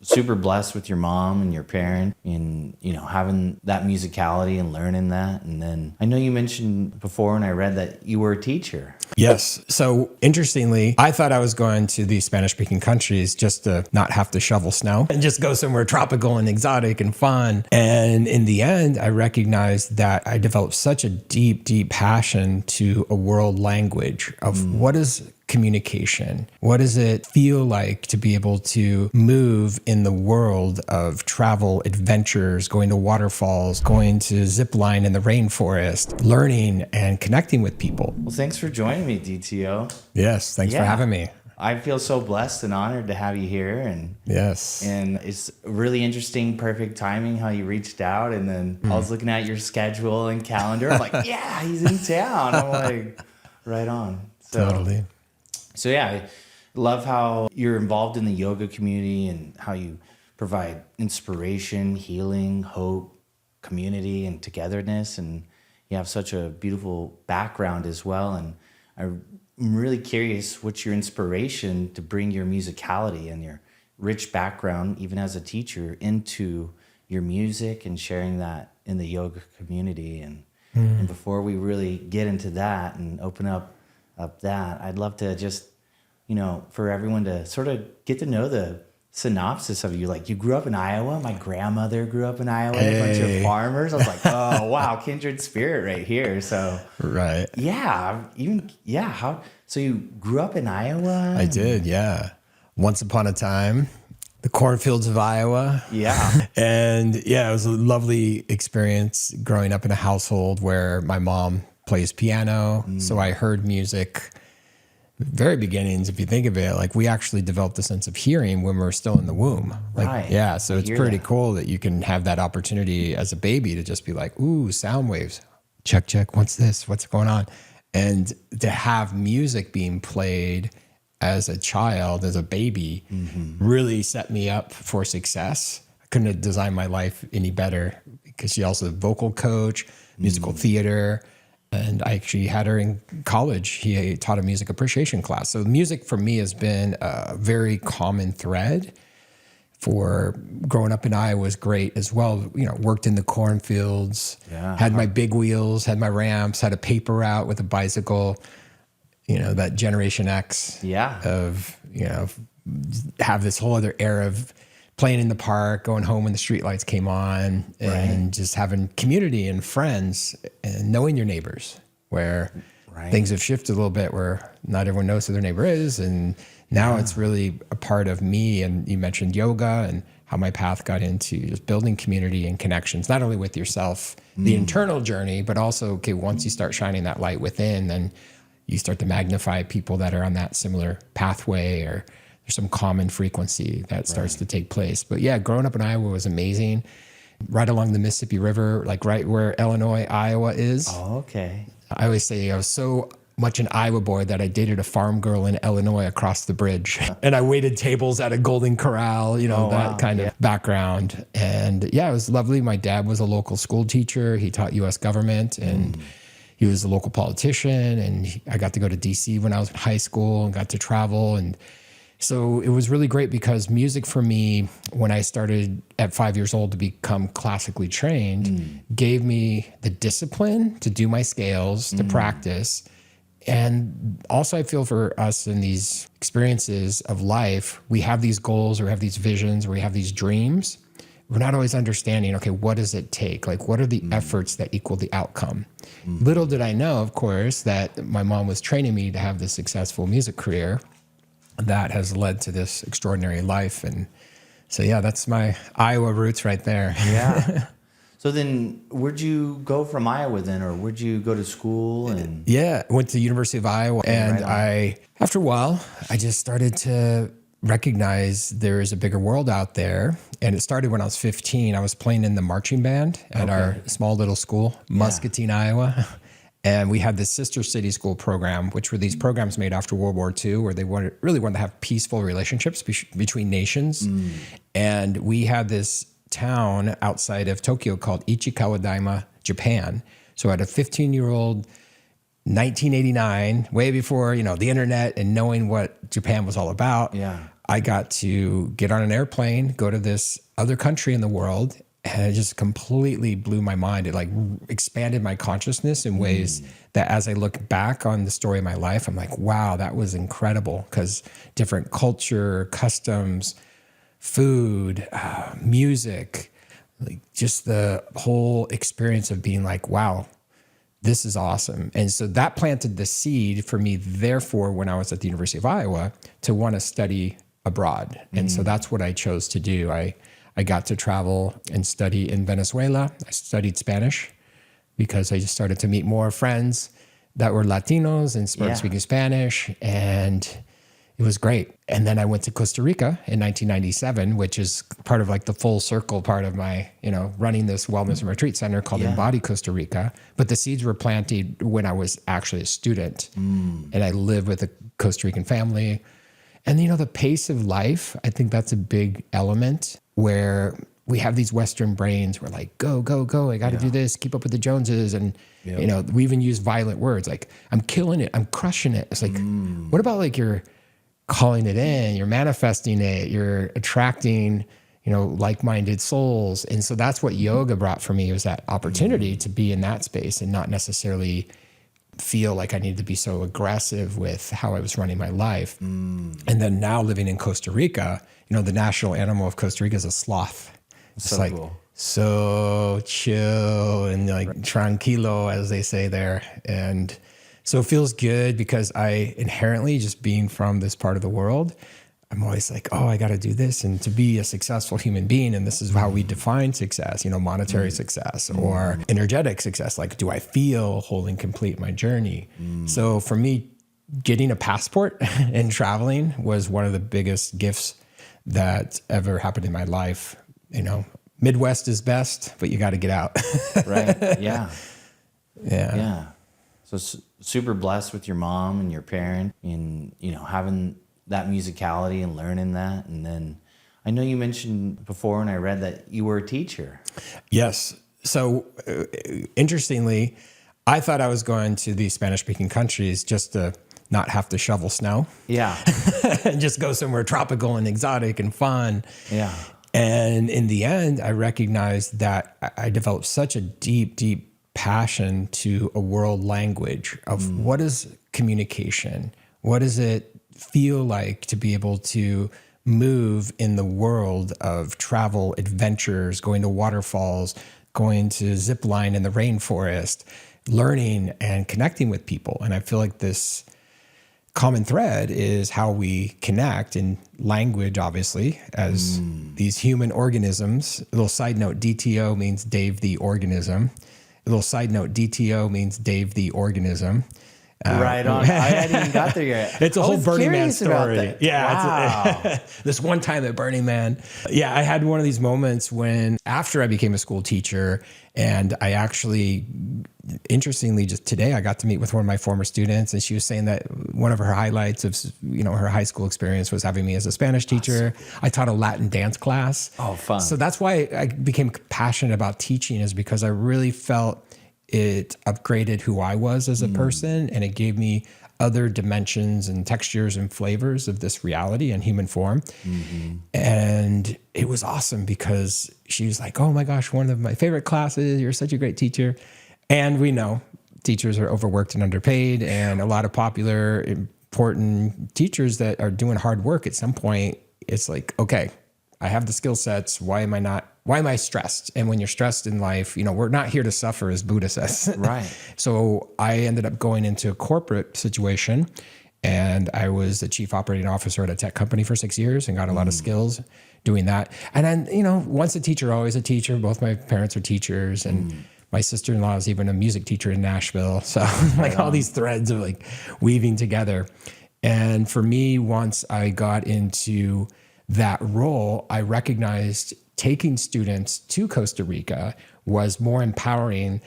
super blessed with your mom and your parent and, having that musicality and learning that. And then I know you mentioned before when I read that you were a teacher. Yes. So interestingly, I thought I was going to these Spanish-speaking countries just to not have to shovel snow and just go somewhere tropical and exotic and fun. And in the end, I recognized that I developed such a deep, deep passion to a world language of what is communication. What does it feel like to be able to move in the world of travel, adventures, going to waterfalls, going to zip line in the rainforest, learning and connecting with people? Well, thanks for joining me, DTO. Yes, thanks for having me. I feel so blessed and honored to have you here. And yes. And it's really interesting, perfect timing how you reached out. And then I was looking at your schedule and calendar. I'm like, yeah, he's in town. I'm like, right on. Totally. So yeah, I love how you're involved in the yoga community and how you provide inspiration, healing, hope, community, and togetherness. And you have such a beautiful background as well. And I'm really curious what's your inspiration to bring your musicality and your rich background, even as a teacher, into your music and sharing that in the yoga community. And before we really get into that and open up that, I'd love to just, for everyone to sort of get to know the synopsis of you. Like, you grew up in Iowa. My grandmother grew up in Iowa. A bunch of farmers. I was like, oh wow, kindred spirit right here. So right. Yeah. So you grew up in Iowa? I did. Yeah. Once upon a time, the cornfields of Iowa. Yeah. And it was a lovely experience growing up in a household where my mom plays piano. So I heard music. Very beginnings, if you think of it, like we actually developed a sense of hearing when we were still in the womb. Like, right. Yeah, so it's pretty cool that you can have that opportunity as a baby to just be like, ooh, sound waves. Check, check. What's this? What's going on? And to have music being played as a child, as a baby, really set me up for success. I couldn't have designed my life any better because she also a vocal coach, musical theater. And I actually had her in college. He taught a music appreciation class. So music for me has been a very common thread. For growing up in Iowa was great as well. Worked in the cornfields, had my big wheels, had my ramps, had a paper route with a bicycle, that Generation X of, have this whole other era of playing in the park, going home when the streetlights came on, and just having community and friends and knowing your neighbors, where things have shifted a little bit, where not everyone knows who their neighbor is. And now it's really a part of me. And you mentioned yoga and how my path got into just building community and connections, not only with yourself, the internal journey, but also, once you start shining that light within, then you start to magnify people that are on that similar pathway, or there's some common frequency that starts to take place. But growing up in Iowa was amazing. Right along the Mississippi River, like right where Illinois, Iowa is. Oh, okay. I always say I was so much an Iowa boy that I dated a farm girl in Illinois across the bridge. And I waited tables at a Golden Corral, kind of background. And it was lovely. My dad was a local school teacher. He taught U.S. government, and he was a local politician. And I got to go to D.C. when I was in high school and got to travel. And so it was really great because music for me, when I started at 5 years old to become classically trained, gave me the discipline to do my scales, to practice. And also I feel for us in these experiences of life, we have these goals or we have these visions or we have these dreams. We're not always understanding, what does it take? Like, what are the efforts that equal the outcome? Little did I know, of course, that my mom was training me to have this successful music career that has led to this extraordinary life. And so, that's my Iowa roots right there. Yeah. So then where'd you go from Iowa then, or where'd you go to school? And went to the University of Iowa. And after a while, I just started to recognize there is a bigger world out there. And it started when I was 15. I was playing in the marching band at our small little school, Muscatine, Iowa. And we had this sister city school program, which were these programs made after World War II, where they really wanted to have peaceful relationships between nations. And we had this town outside of Tokyo called Ichikawa-daima, Japan. So at a 15-year-old, 1989, way before the internet and knowing what Japan was all about, I got to get on an airplane, go to this other country in the world, and it just completely blew my mind. It like expanded my consciousness in ways that as I look back on the story of my life, I'm like, wow, that was incredible, because different culture, customs, food, music, like just the whole experience of being like, wow, this is awesome. And so that planted the seed for me, therefore, when I was at the University of Iowa, to want to study abroad. And so that's what I chose to do. I got to travel and study in Venezuela. I studied Spanish because I just started to meet more friends that were Latinos and speaking Spanish. And it was great. And then I went to Costa Rica in 1997, which is part of like the full circle part of my, running this wellness and retreat center called Embodied Costa Rica. But the seeds were planted when I was actually a student. And I lived with a Costa Rican family. And, the pace of life, I think that's a big element where we have these Western brains. We're like, go, go, go. I got to do this, keep up with the Joneses. And, we even use violent words like, I'm killing it, I'm crushing it. It's like, what about like you're calling it in, you're manifesting it, you're attracting, like-minded souls. And so that's what yoga brought for me, was that opportunity to be in that space and not necessarily feel like I needed to be so aggressive with how I was running my life. And then now living in Costa Rica, the national animal of Costa Rica is a sloth. It's so like cool. So chill and like tranquilo, as they say there. And so it feels good because I inherently, just being from this part of the world, I'm always like, oh, I got to do this. And to be a successful human being, and this is how we define success, monetary success or energetic success. Like, do I feel whole and complete my journey? So for me, getting a passport and traveling was one of the biggest gifts that ever happened in my life. Midwest is best, but you got to get out. Right. Yeah. Yeah. Yeah. So super blessed with your mom and your parent and, having that musicality and learning that. And then I know you mentioned before, and I read that you were a teacher. Yes. So interestingly, I thought I was going to these Spanish-speaking countries just to not have to shovel snow. Yeah. And just go somewhere tropical and exotic and fun. Yeah. And in the end, I recognized that I developed such a deep, deep passion to a world language of what is communication? What does it feel like to be able to move in the world of travel, adventures, going to waterfalls, going to zip line in the rainforest, learning and connecting with people? And I feel like this common thread is how we connect in language, obviously, as these human organisms. A little side note, DTO means Dave the Organism. A little side note, DTO means Dave the Organism. Right on. I hadn't even got there yet. It's a whole Burning Man story. Yeah. Wow. This one time at Burning Man. Yeah, I had one of these moments when, after I became a school teacher, and I actually, interestingly, just today, I got to meet with one of my former students, and she was saying that one of her highlights of, her high school experience was having me as a Spanish teacher. Awesome. I taught a Latin dance class. Oh, fun. So that's why I became passionate about teaching, is because I really felt it upgraded who I was as a person, and it gave me other dimensions and textures and flavors of this reality and human form. And it was awesome because she was like, oh my gosh, one of my favorite classes. You're such a great teacher. And we know teachers are overworked and underpaid, and a lot of popular, important teachers that are doing hard work, at some point, it's like, okay, I have the skill sets. Why am I stressed? And when you're stressed in life, we're not here to suffer, as Buddha says. Right. So I ended up going into a corporate situation, and I was the chief operating officer at a tech company for 6 years and got a lot of skills doing that. And then, once a teacher, always a teacher. Both my parents are teachers, and my sister-in-law is even a music teacher in Nashville. So all these threads are like weaving together. And for me, once I got into that role, I recognized taking students to Costa Rica was more empowering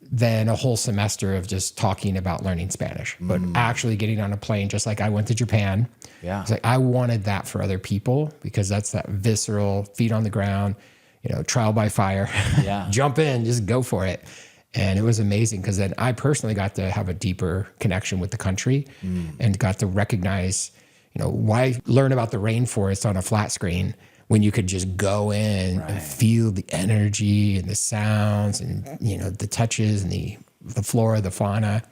than a whole semester of just talking about learning Spanish, but actually getting on a plane, just like I went to Japan. Yeah. It's like, I wanted that for other people, because that's that visceral, feet on the ground, trial by fire, jump in, just go for it. And it was amazing, because then I personally got to have a deeper connection with the country and got to recognize why learn about the rainforest on a flat screen when you could just go in and feel the energy and the sounds and, the touches and the flora, the fauna.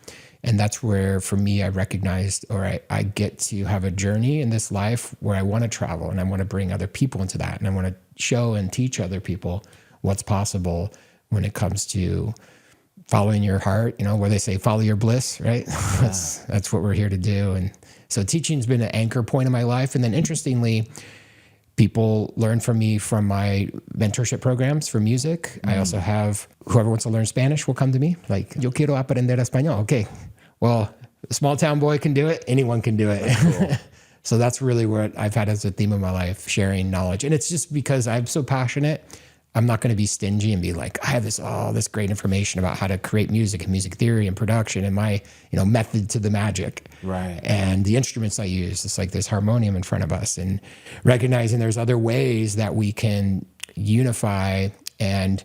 And that's where, for me, I recognized, I get to have a journey in this life where I want to travel and I want to bring other people into that. And I want to show and teach other people what's possible when it comes to following your heart, where they say, follow your bliss, right? Yeah. That's what we're here to do. And so teaching's been an anchor point in my life. And then interestingly, people learn from me from my mentorship programs for music. I also have whoever wants to learn Spanish will come to me. Like, yo quiero aprender español. Okay, well, a small town boy can do it. Anyone can do it. That's cool. So that's really what I've had as a theme of my life, sharing knowledge. And it's just because I'm so passionate. I'm not going to be stingy and be like, I have this great information about how to create music and music theory and production and my, method to the magic. Right. And the instruments I use, it's like this harmonium in front of us, and recognizing there's other ways that we can unify. And,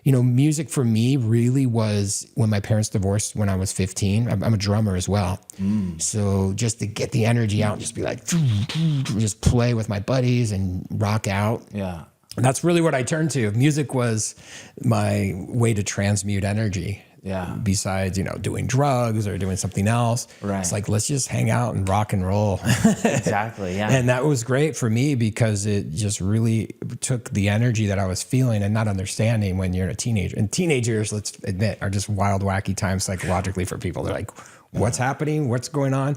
music for me really was when my parents divorced when I was 15. I'm a drummer as well. So just to get the energy out and just be like, just play with my buddies and rock out. Yeah. That's really what I turned to. Music was my way to transmute energy. Yeah. Besides, doing drugs or doing something else. Right. It's like, let's just hang out and rock and roll. Exactly. Yeah. And that was great for me because it just really took the energy that I was feeling and not understanding when you're a teenager. And teenagers, let's admit, are just wild, wacky times psychologically for people. They're like, what's happening? What's going on?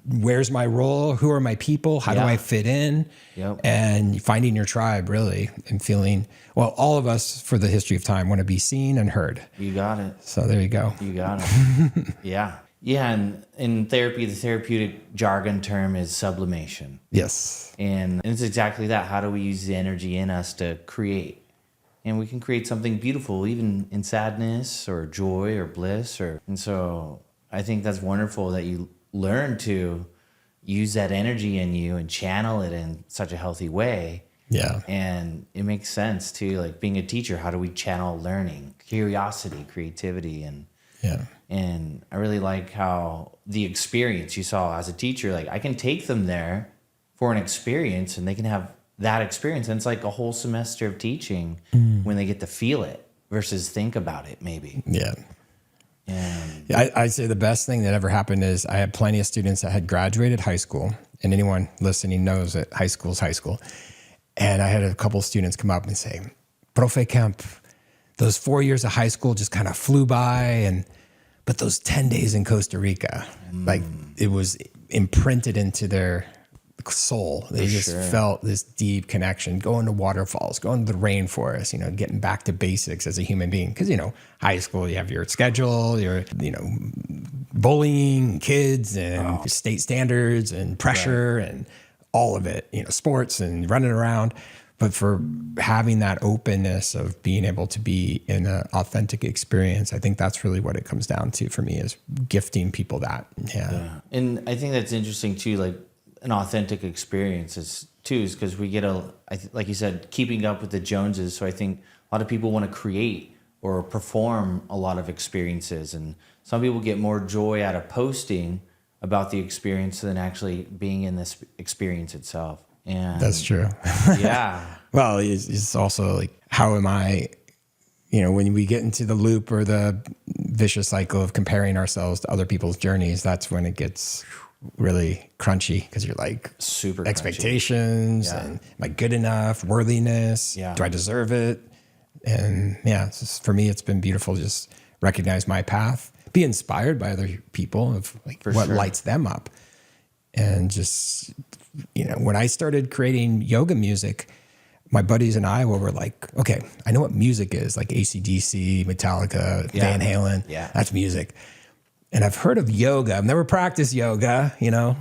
Where's my role? Who are my people? How do I fit in? Yep. And finding your tribe, really, and feeling, well, all of us for the history of time want to be seen and heard. You got it. So there you go. You got it. Yeah. Yeah. And in therapy, the therapeutic jargon term is sublimation. Yes. And it's exactly that. How do we use the energy in us to create? And we can create something beautiful, even in sadness or joy or bliss. And so I think that's wonderful that you learn to use that energy in you and channel it in such a healthy way. Yeah. And it makes sense too, like being a teacher, how do we channel learning, curiosity, creativity? And I really like how the experience you saw as a teacher, like I can take them there for an experience and they can have that experience. And it's like a whole semester of teaching when they get to feel it versus think about it maybe. Yeah. I'd say the best thing that ever happened is I had plenty of students that had graduated high school, and anyone listening knows that high school is high school. And I had a couple of students come up and say, Profe Kemp, those 4 years of high school just kind of flew by, but those 10 days in Costa Rica, like it was imprinted into their soul. They just felt this deep connection, going to waterfalls, going to the rainforest, getting back to basics as a human being. Because, high school, you have your schedule, your, bullying, kids and state standards and pressure and all of it, sports and running around. But for having that openness of being able to be in an authentic experience, I think that's really what it comes down to for me, is gifting people that. Yeah. And I think that's interesting too, like, an authentic experience is because we get like you said, keeping up with the Joneses. So I think a lot of people want to create or perform a lot of experiences, and some people get more joy out of posting about the experience than actually being in this experience itself. And that's true. Yeah. Well, it's also like, how am I, when we get into the loop or the vicious cycle of comparing ourselves to other people's journeys, that's when it gets really crunchy, because you're like, super expectations and am I good enough, worthiness, do I deserve it? And for me, it's been beautiful to just recognize my path, be inspired by other people of like what lights them up. And just, when I started creating yoga music, my buddies and I were like, okay, I know what music is, like AC/DC, Metallica, Van Halen, that's music. And I've heard of yoga. I've never practiced yoga, Isn't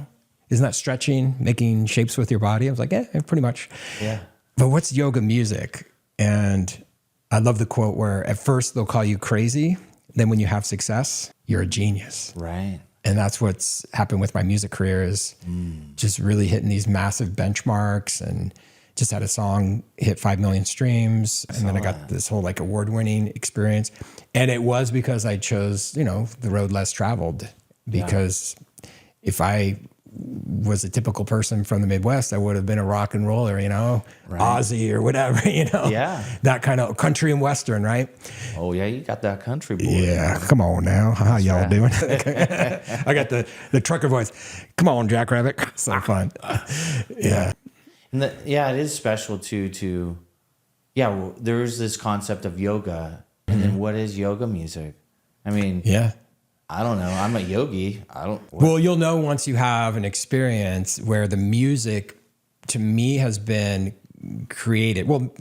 that stretching, making shapes with your body? I was like, pretty much. Yeah. But what's yoga music? And I love the quote where at first they'll call you crazy. Then when you have success, you're a genius. Right. And that's what's happened with my music career, is just really hitting these massive benchmarks, and just had a song hit 5 million streams. And then I got this whole like award-winning experience. And it was because I chose, the road less traveled. Because if I was a typical person from the Midwest, I would have been a rock and roller, Aussie or whatever, Yeah. that kind of country and Western, right? Oh yeah, you got that country boy. Yeah, come on now. How y'all right. doing? I got the trucker voice. Come on, Jackrabbit. So fun. Yeah. And it is special too. Well, there's this concept of yoga, and then what is yoga music? I mean, Yeah. I don't know. I'm a yogi. Well, you'll know once you have an experience where the music, to me, has been created. Well,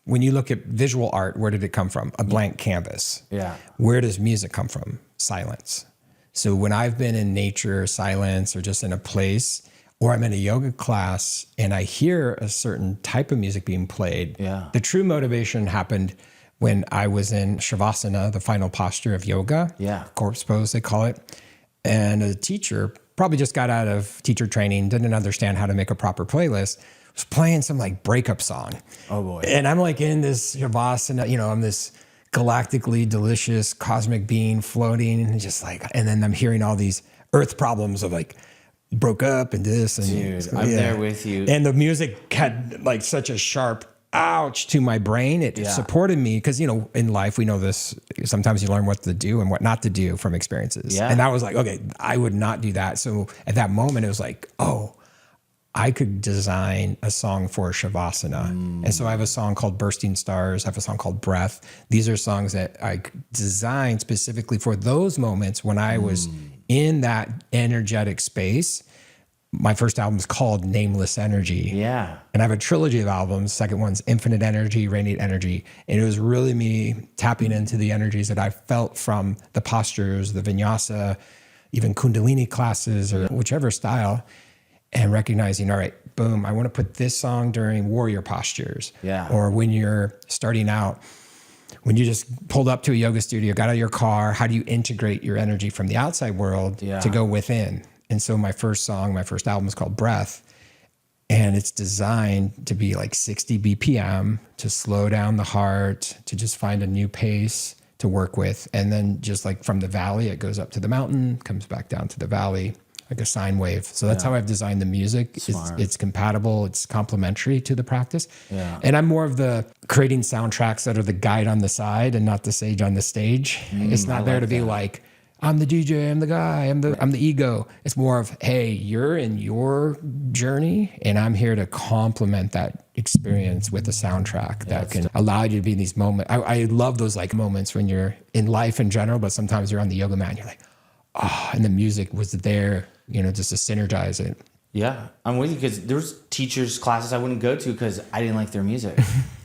when you look at visual art, where did it come from? A blank canvas. Yeah. Where does music come from? Silence. So when I've been in nature, silence, or just in a place, or I'm in a yoga class and I hear a certain type of music being played, the true motivation happened when I was in Shavasana, the final posture of yoga, corpse pose, they call it. And a teacher, probably just got out of teacher training, didn't understand how to make a proper playlist, was playing some like breakup song. Oh boy. And I'm like in this Shavasana, I'm this galactically delicious cosmic being floating and then I'm hearing all these earth problems of like, broke up and this. And dude, I'm there with you. And the music had like such a sharp ouch to my brain. It supported me because, in life, we know this. Sometimes you learn what to do and what not to do from experiences. Yeah. And I was like, okay, I would not do that. So at that moment, it was like, oh, I could design a song for Shavasana. And so I have a song called Bursting Stars. I have a song called Breath. These are songs that I designed specifically for those moments when I was in that energetic space. My first album is called Nameless Energy. Yeah. And I have a trilogy of albums. Second one's Infinite Energy, Radiant Energy. And it was really me tapping into the energies that I felt from the postures, the vinyasa, even Kundalini classes or whichever style, and recognizing, all right, boom, I want to put this song during warrior postures. Yeah. Or when you're starting out, when you just pulled up to a yoga studio, got out of your car, how do you integrate your energy from the outside world to go within? And so my first album is called Breath, and it's designed to be like 60 BPM to slow down the heart, to just find a new pace to work with. And then just like from the valley, it goes up to the mountain, comes back down to the valley, like a sine wave. So that's how I've designed the music. It's compatible. It's complementary to the practice. Yeah. And I'm more of the creating soundtracks that are the guide on the side and not the sage on the stage. It's not there to be like, I'm the DJ, I'm the guy, I'm the ego. It's more of, hey, you're in your journey and I'm here to complement that experience with a soundtrack that can allow you to be in these moments. I love those like moments when you're in life in general, but sometimes you're on the yoga mat and you're like, oh, and the music was there, just to synergize it. Yeah, I'm with you because there's teachers' classes I wouldn't go to because I didn't like their music.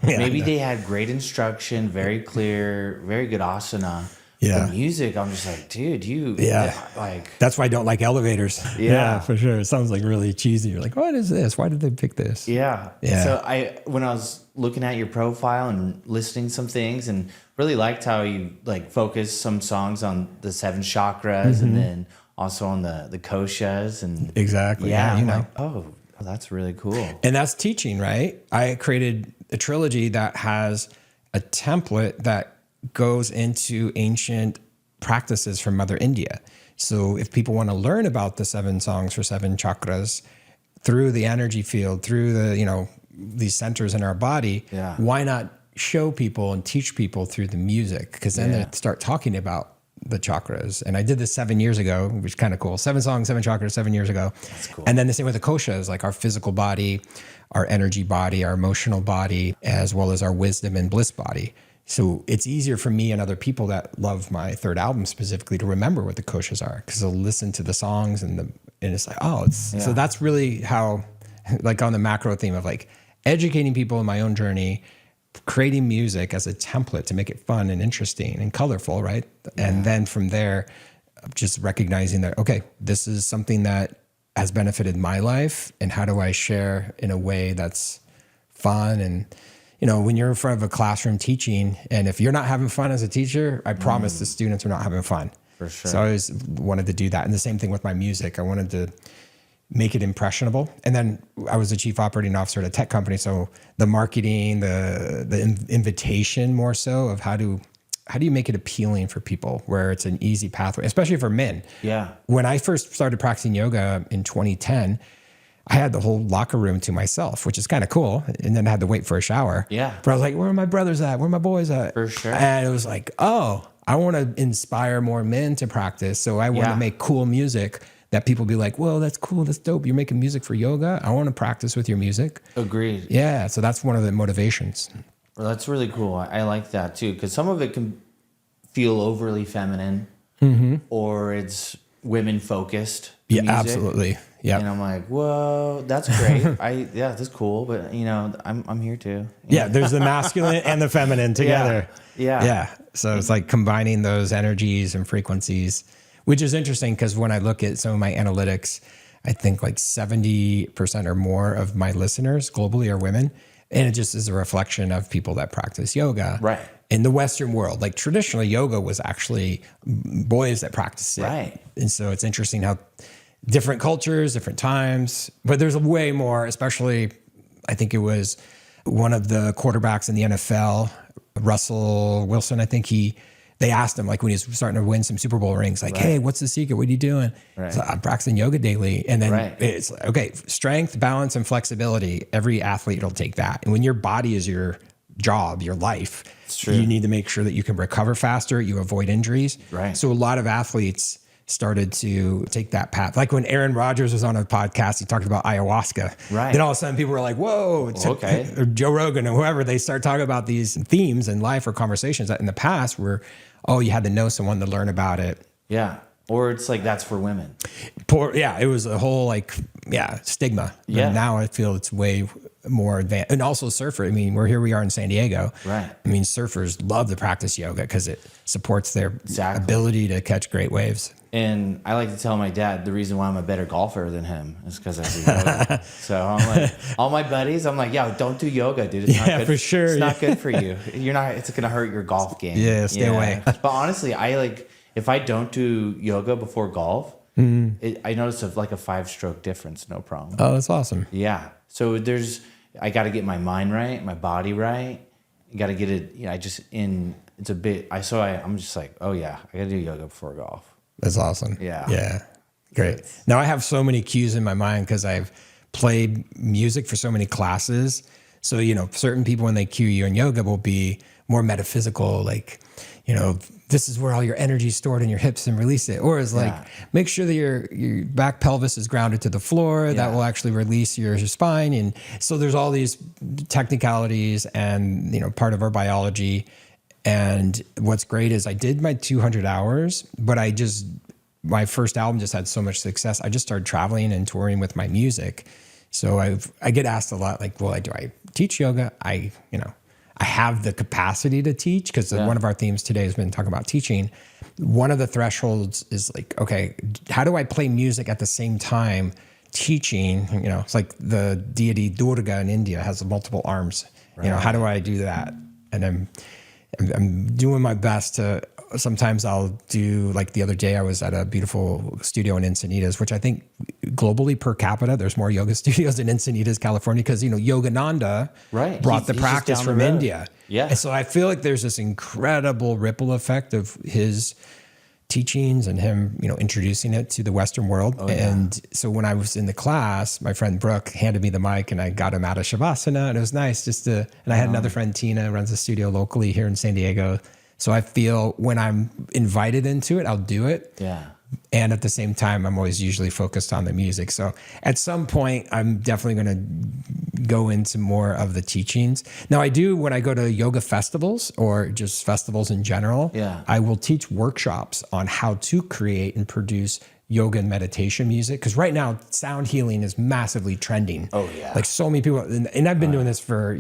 Maybe they had great instruction, very clear, very good asana. Yeah. The music, I'm just like, dude, that's why I don't like elevators. Yeah, for sure. It sounds like really cheesy. You're like, what is this? Why did they pick this? Yeah. So when I was looking at your profile and listening some things and really liked how you like focus some songs on the 7 chakras and then also on the koshas and exactly. Yeah. Like, oh, that's really cool. And that's teaching, right? I created a trilogy that has a template that goes into ancient practices from Mother India. So if people want to learn about the 7 songs for 7 chakras through the energy field, through the, these centers in our body, why not show people and teach people through the music? Because then they start talking about the chakras. And I did this 7 years ago, which is kind of cool. 7 songs, 7 chakras, 7 years ago. That's cool. And then the same with the koshas, like our physical body, our energy body, our emotional body, as well as our wisdom and bliss body. So it's easier for me and other people that love my third album specifically to remember what the koshas are because they'll listen to the songs and it's like, so that's really how, like on the macro theme of like educating people in my own journey, creating music as a template to make it fun and interesting and colorful, right? Yeah. And then from there, just recognizing that, okay, this is something that has benefited my life and how do I share in a way that's fun and when you're in front of a classroom teaching, and if you're not having fun as a teacher, I promise the students are not having fun. For sure. So I always wanted to do that. And the same thing with my music. I wanted to make it impressionable. And then I was the chief operating officer at a tech company. So the marketing, the invitation more so of how to how do you make it appealing for people where it's an easy pathway, especially for men? Yeah. When I first started practicing yoga in 2010, I had the whole locker room to myself, which is kind of cool. And then I had to wait for a shower. Yeah. But I was like, where are my brothers at? Where are my boys at? For sure. And it was like, oh, I want to inspire more men to practice. So I want to make cool music that people be like, whoa, that's cool. That's dope. You're making music for yoga. I want to practice with your music. Agreed. Yeah. So that's one of the motivations. Well, that's really cool. I like that too, because some of it can feel overly feminine, or it's women focused. Yeah, music. absolutely. Yeah. And I'm like, whoa, that's great. That's cool, but I'm here too. Yeah, there's the masculine and the feminine together. Yeah. So it's like combining those energies and frequencies, which is interesting because when I look at some of my analytics, I think like 70% or more of my listeners globally are women. And it just is a reflection of people that practice yoga. Right. In the Western world, like traditionally yoga was actually boys that practiced it. Right. And so it's interesting how different cultures, different times, but there's way more, especially I think it was one of the quarterbacks in the NFL, Russell Wilson, I think they asked him like when he was starting to win some Super Bowl rings, like, hey, what's the secret? What are you doing? Right. So I'm practicing yoga daily. And then it's like, okay, strength, balance, and flexibility. Every athlete will take that. And when your body is your job, your life, you need to make sure that you can recover faster, you avoid injuries. Right. So a lot of athletes started to take that path. Like when Aaron Rodgers was on a podcast, he talked about ayahuasca. Right. Then all of a sudden people were like, whoa, okay. Or Joe Rogan or whoever, they start talking about these themes in life or conversations that in the past were, oh, you had to know someone to learn about it. Yeah. Or it's like, that's for women. It was a whole stigma. Yeah. And now I feel it's way more advanced. And also surfer. I mean, we are in San Diego. Right. I mean, surfers love to practice yoga because it supports their ability to catch great waves. And I like to tell my dad the reason why I'm a better golfer than him is because I do yoga. So I'm like, all my buddies, I'm like, don't do yoga, dude. It's not good. For sure. It's not good for you. It's going to hurt your golf game. Yeah, stay away. But honestly, if I don't do yoga before golf, I notice a 5-stroke difference, no problem. Oh, that's awesome. Yeah. So I got to get my mind right, my body right. You got to get it, it's a bit, I'm just like, oh yeah, I got to do yoga before golf. That's awesome. Yeah. Yeah. Great. Now I have so many cues in my mind because I've played music for so many classes. So, certain people when they cue you in yoga will be more metaphysical, like, this is where all your energy is stored in your hips and release it. Or it's like, make sure that your back pelvis is grounded to the floor. Yeah. That will actually release your spine. And so there's all these technicalities and, part of our biology. And what's great is I did my 200 hours, but my first album just had so much success. I just started traveling and touring with my music. So I get asked a lot, like, well, do I teach yoga? I have the capacity to teach because one of our themes today has been talking about teaching. One of the thresholds is like, okay, how do I play music at the same time teaching? It's like the deity Durga in India has multiple arms. Right. How do I do that? And I'm doing my best to, sometimes I'll do, like the other day I was at a beautiful studio in Encinitas, which I think globally per capita, there's more yoga studios in Encinitas, California, because, Yogananda brought the practice from India. Yeah. And so I feel like there's this incredible ripple effect of his teachings and him, introducing it to the Western world. Oh, yeah. And so when I was in the class, my friend Brooke handed me the mic and I got him out of Shavasana, and it was nice and I had another friend, Tina, who runs a studio locally here in San Diego. So I feel when I'm invited into it, I'll do it. Yeah. And at the same time, I'm always usually focused on the music. So at some point, I'm definitely going to go into more of the teachings. Now, I do when I go to yoga festivals or just festivals in general, I will teach workshops on how to create and produce yoga and meditation music. Because right now, sound healing is massively trending. Oh, yeah. Like so many people, and I've been doing this for,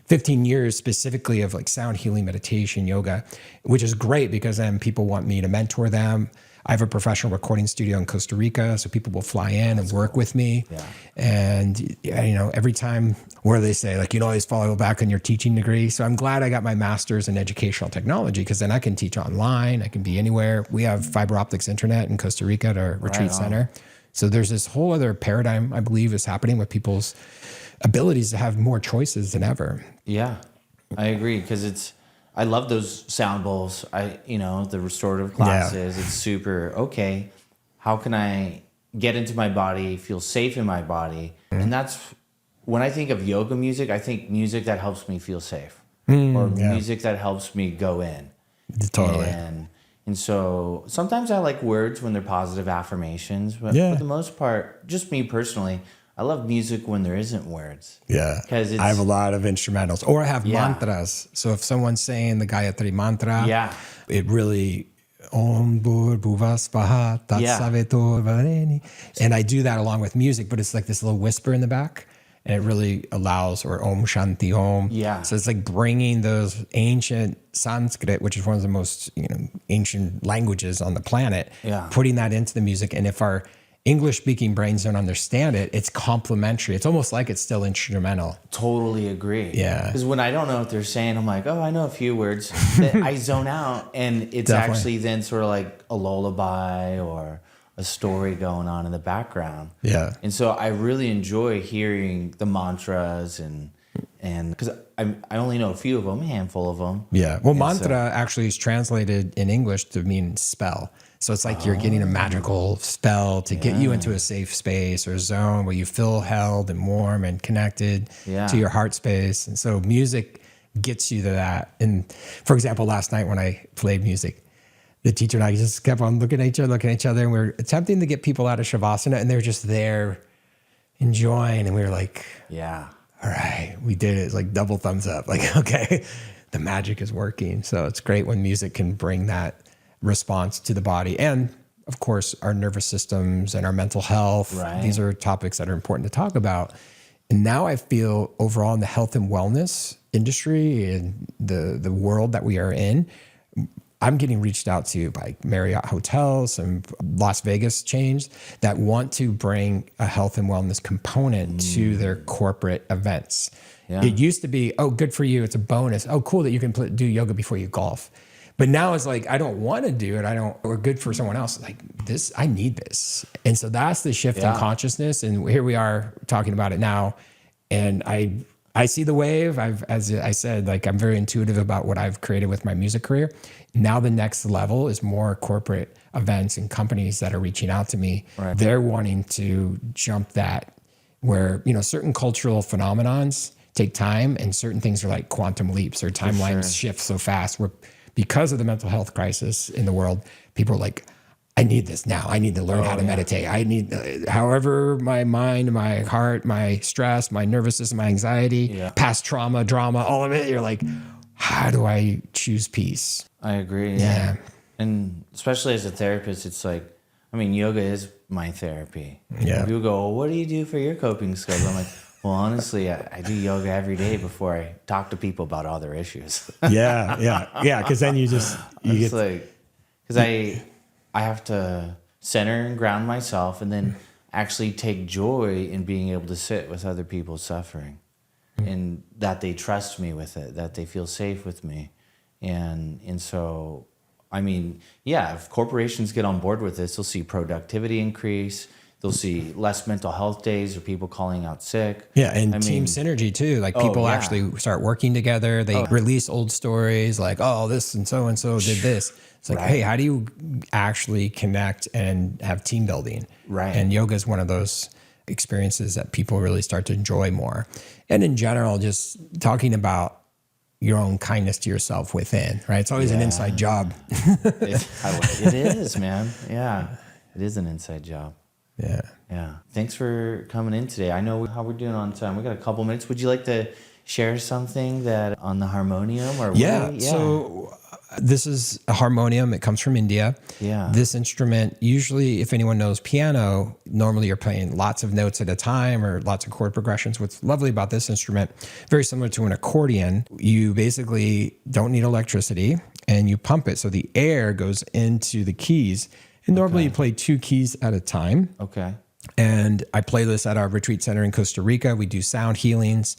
15 years specifically of like sound healing, meditation, yoga, which is great because then people want me to mentor them. I have a professional recording studio in Costa Rica, so people will fly in and work with me. Yeah. And, every time where they say, like, always follow back on your teaching degree. So I'm glad I got my master's in educational technology because then I can teach online. I can be anywhere. We have fiber optics internet in Costa Rica at our retreat center. So there's this whole other paradigm, I believe, is happening with people's abilities to have more choices than ever. Yeah, I agree because I love those sound bowls. The restorative classes. It's super okay. How can I get into my body, feel safe in my body? And that's when I think of yoga music, I think music that helps me feel safe, or music that helps me go in. Totally. And so sometimes I like words when they're positive affirmations, but for the most part, just me personally, I love music when there isn't words. Yeah. Because I have a lot of instrumentals, or I have mantras. So if someone's saying the Gayatri mantra, it really, Om Bhur Bhuva Svaha Tat Savitur Vareni. And I do that along with music, but it's like this little whisper in the back. And it really allows, or Om Shanti Om. Yeah. So it's like bringing those ancient Sanskrit, which is one of the most ancient languages on the planet, putting that into the music. And if our English-speaking brains don't understand it, it's complementary. It's almost like it's still instrumental. Totally agree. Yeah. Because when I don't know what they're saying, I'm like, oh, I know a few words. Then I zone out, and it's actually then sort of like a lullaby or a story going on in the background. Yeah. And so I really enjoy hearing the mantras and because I only know a few of them, a handful of them. Yeah. Well, mantra actually is translated in English to mean spell. So it's like you're getting a magical spell to get you into a safe space or zone where you feel held and warm and connected to your heart space. And so music gets you to that. And for example, last night when I played music, the teacher and I just kept on looking at each other, and we were attempting to get people out of Shavasana, and they're just there enjoying. And we were like, all right, we did it. It's like double thumbs up. Like, okay, the magic is working. So it's great when music can bring that response to the body. And of course, our nervous systems and our mental health. Right. These are topics that are important to talk about. And now I feel overall in the health and wellness industry and the world that we are in, I'm getting reached out to by Marriott hotels and Las Vegas chains that want to bring a health and wellness component to their corporate events. Yeah. It used to be, oh, good for you. It's a bonus. Oh, cool that you can do yoga before you golf. But now it's like, I don't want to do it. Or good for someone else. Like this, I need this. And so that's the shift in consciousness. And here we are talking about it now. And I see the wave. As I said, like I'm very intuitive about what I've created with my music career. Now the next level is more corporate events and companies that are reaching out to me. Right. They're wanting to jump that where, certain cultural phenomenons take time and certain things are like quantum leaps or timelines shift so fast where because of the mental health crisis in the world, people are like, I need this now. I need to learn how to meditate. I need, however, my mind, my heart, my stress, my nervous system, my anxiety, past trauma, drama, all of it. You're like, how do I choose peace? I agree. Yeah. And especially as a therapist, it's like, yoga is my therapy. Yeah. People go, well, what do you do for your coping skills? I'm like, well, honestly, I do yoga every day before I talk to people about all their issues. Yeah. Because then you get like, because I have to center and ground myself, and then actually take joy in being able to sit with other people suffering, and that they trust me with it, that they feel safe with me, and so, if corporations get on board with this, they'll see productivity increase. They'll see less mental health days or people calling out sick. Yeah, and team synergy too. Like people actually start working together. They release old stories like, oh, this and so did this. It's like, hey, how do you actually connect and have team building? Right. And yoga is one of those experiences that people really start to enjoy more. And in general, just talking about your own kindness to yourself within, right? It's always an inside job. It is, man. Yeah, it is an inside job. Yeah. Thanks for coming in today. I know how we're doing on time. We got a couple minutes. Would you like to share something that on the harmonium or So this is a harmonium. It comes from India. Yeah. This instrument, usually if anyone knows piano, normally you're playing lots of notes at a time or lots of chord progressions. What's lovely about this instrument, very similar to an accordion, you basically don't need electricity and you pump it. So the air goes into the keys. And normally you play 2 keys at a time. Okay. And I play this at our retreat center in Costa Rica. We do sound healings,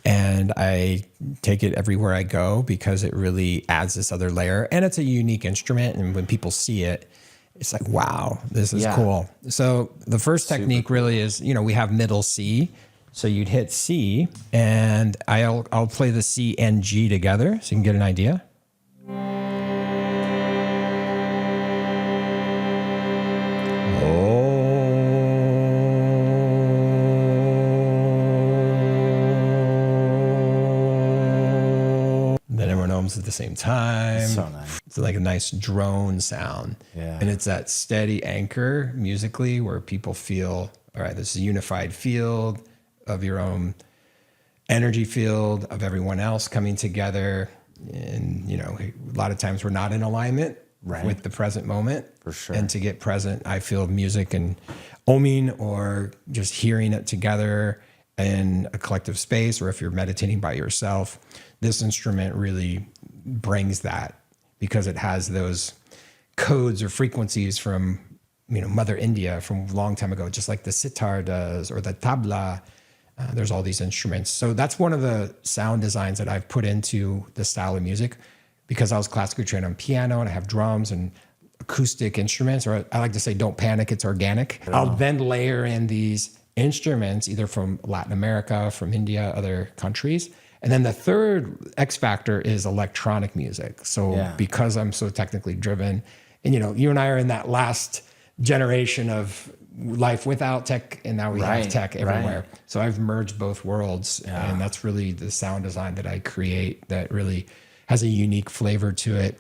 and I take it everywhere I go because it really adds this other layer. And it's a unique instrument. And when people see it, it's like, wow, this is cool. So the first technique really is, we have middle C. So you'd hit C, and I'll play the C and G together so you can get an idea. drums at the same time. So nice. It's like a nice drone sound. Yeah. And it's that steady anchor musically where people feel, all right, this is a unified field of your own energy field of everyone else coming together. And, you know, a lot of times we're not in alignment with the present moment. For sure. And to get present, I feel music and oming or just hearing it together in a collective space, or if you're meditating by yourself, this instrument really brings that because it has those codes or frequencies from, you know, Mother India from a long time ago, just like the sitar does or the tabla. There's all these instruments. So that's one of the sound designs that I've put into the style of music because I was classically trained on piano and I have drums and acoustic instruments, or I like to say, don't panic, it's organic. I'll then layer in these instruments either from Latin America, from India, other countries. And then the third X factor is electronic music. So because I'm so technically driven, and you know, you and I are in that last generation of life without tech, and now we have tech everywhere. So I've merged both worlds, and that's really the sound design that I create that really has a unique flavor to it.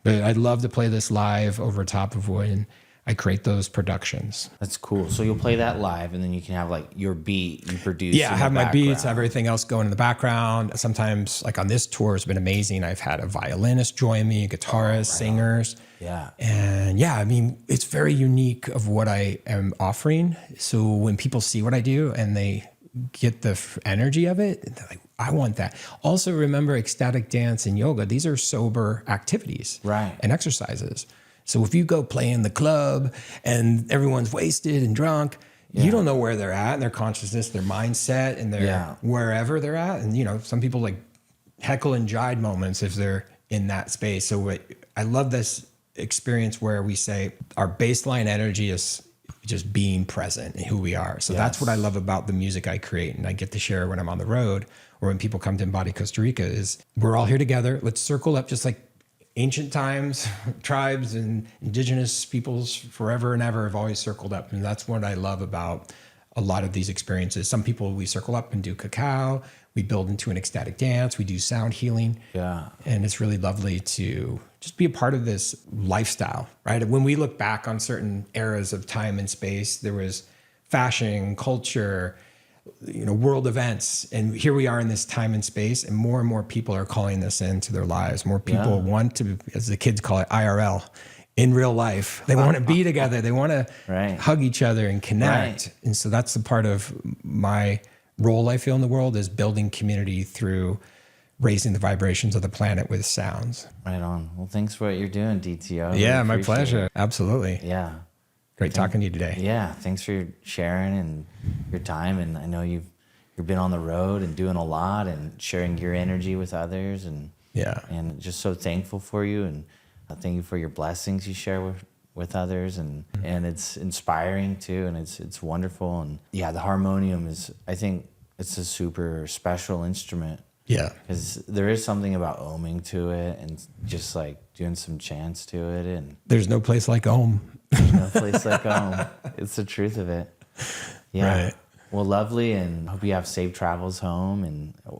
But I'd love to play this live over top of when I create those productions. That's cool. So you'll play that live, and then you can have like your beat you produce. Yeah, I have my beats, I have everything else going in the background. Sometimes, like on this tour, it's been amazing. I've had a violinist join me, guitarists, singers. Yeah. And yeah, I mean, it's very unique of what I am offering. So when people see what I do and they get the energy of it, they're like, I want that. Also, remember, ecstatic dance and yoga, these are sober activities and exercises. So if you go play in the club and everyone's wasted and drunk, you don't know where they're at in their consciousness, their mindset, and their wherever they're at. And, you know, some people like heckle and jive moments if they're in that space. So I love this experience where we say our baseline energy is just being present and who we are. So that's what I love about the music I create and I get to share when I'm on the road or when people come to Embodied Costa Rica is we're all here together. Let's circle up just like ancient times, tribes and indigenous peoples forever and ever have always circled up. And that's what I love about a lot of these experiences. Some people, we circle up and do cacao. We build into an ecstatic dance. We do sound healing. Yeah. And it's really lovely to just be a part of this lifestyle, right? When we look back on certain eras of time and space, there was fashion, culture, you know, world events. And here we are in this time and space, and more people are calling this into their lives. More people want to, as the kids call it, IRL, in real life. They want to be together. They want to hug each other and connect. And so that's the part of my role I feel in the world is building community through raising the vibrations of the planet with sounds. Right on. Well, thanks for what you're doing, DTO. Yeah, my pleasure. Absolutely. Yeah. Great talking to you today. Yeah, thanks for your sharing and your time. And I know you've been on the road and doing a lot and sharing your energy with others. And just so thankful for you. And thank you for your blessings you share with others. And it's inspiring too. And it's wonderful. And yeah, the harmonium is, I think it's a super special instrument. Yeah. Because there is something about oming to it and just like doing some chants to it. And there's no place like Om. No place like home. It's the truth of it. Yeah. Right. Well, lovely, and hope you have safe travels home and a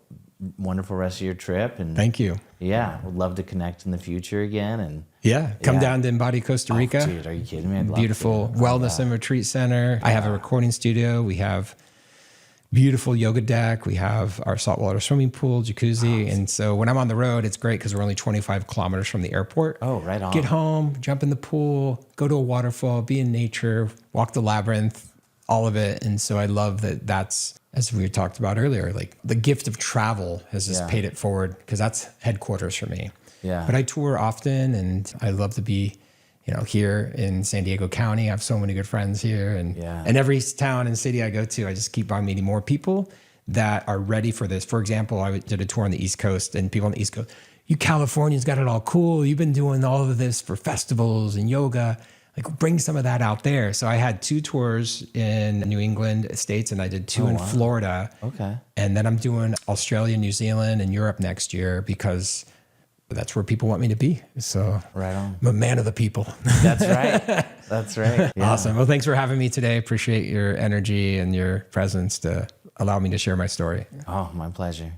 wonderful rest of your trip. And thank you. Yeah, would love to connect in the future again. And come down to Embodied Costa Rica. Oh, dude, are you kidding me? Beautiful wellness and retreat center. I have a recording studio. We have beautiful yoga deck. We have our saltwater swimming pool, jacuzzi. And so when I'm on the road, it's great because we're only 25 kilometers from the airport. Oh, right on. Get home, jump in the pool, go to a waterfall, be in nature, walk the labyrinth, all of it. And so I love that that's, as we talked about earlier, like the gift of travel has just paid it forward because that's headquarters for me. Yeah. But I tour often and I love to be, you know, here in San Diego County. I have so many good friends here. And every town and city I go to, I just keep on meeting more people that are ready for this. For example, I did a tour on the East Coast and people on the East Coast, you Californians got it all cool. You've been doing all of this for festivals and yoga. Like bring some of that out there. So I had 2 tours in New England states and I did 2 in Florida. Okay. And then I'm doing Australia, New Zealand, and Europe next year because that's where people want me to be. So right on. I'm a man of the people. That's right. That's right. Yeah. Awesome. Well, thanks for having me today. Appreciate your energy and your presence to allow me to share my story. Oh, my pleasure.